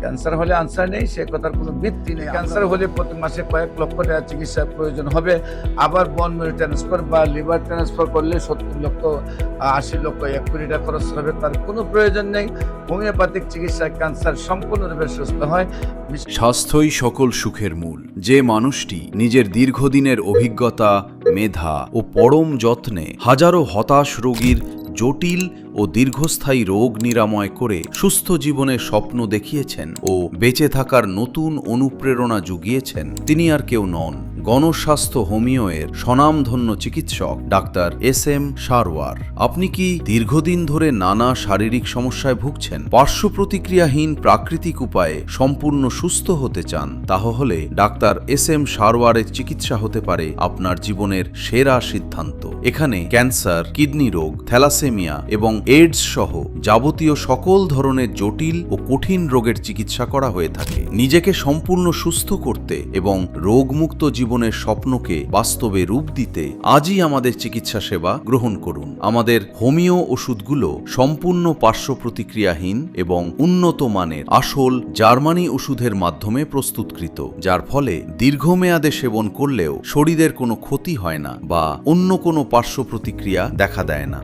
Cancer হলে answer নেই, সে কথার কোনো ভিত্তি নেই। ক্যান্সার হলে প্রতি মাসে কয়েক লক্ষ টাকা চিকিৎসার প্রয়োজন হবে। আবার বোন ম্যারো ট্রান্সফার বা লিভার ট্রান্সফার করলে 70 লক্ষ 80 লক্ষ 1 কোটি টাকা খরচ হবে, তার কোনো প্রয়োজন নেই। হোমিওপ্যাথিক চিকিৎসায় ক্যান্সার সম্পূর্ণরূপে সুস্থ হয়। স্বাস্থ্যই সকল সুখের মূল। যে মানুষটি নিজের দীর্ঘদিনের অভিজ্ঞতা, মেধা ও পরম যত্নে হাজারো হতাশ রোগীর জটিল ও দীর্ঘস্থায়ী রোগ নিরাময় করে সুস্থ জীবনের স্বপ্ন দেখিয়েছেন ও বেঁচে থাকার নতুন অনুপ্রেরণা জুগিয়েছেন, তিনি আর কেউ নন, গণস্বাস্থ্য হোমিওয়ের স্বনামধন্য চিকিৎসক ডাক্তার SM সারওয়ার। আপনি কি দীর্ঘদিন ধরে নানা শারীরিক সমস্যায় ভুগছেন, পার্শ্ব প্রতিক্রিয়াহীন প্রাকৃতিক উপায়ে সম্পূর্ণ সুস্থ হতে চান? তাহলে ডাক্তার SM সারওয়ারের চিকিৎসা হতে পারে আপনার জীবনের সেরা সিদ্ধান্ত। এখানে ক্যান্সার, কিডনি রোগ, থ্যালাসেমিয়া এবং এইডস সহ যাবতীয় সকল ধরনের জটিল ও কঠিন রোগের চিকিৎসা করা হয়ে থাকে। নিজেকে সম্পূর্ণ সুস্থ করতে এবং রোগমুক্ত জীবনের স্বপ্নকে বাস্তবে রূপ দিতে আজই আমাদের চিকিৎসা সেবা গ্রহণ করুন। আমাদের হোমিও ওষুধগুলো সম্পূর্ণ পার্শ্ব প্রতিক্রিয়াহীন এবং উন্নত মানের আসল জার্মানি ওষুধের মাধ্যমে প্রস্তুতকৃত, যার ফলে দীর্ঘমেয়াদে সেবন করলেও শরীরের কোনো ক্ষতি হয় না বা অন্য কোনো পার্শ্ব প্রতিক্রিয়া দেখা দেয় না।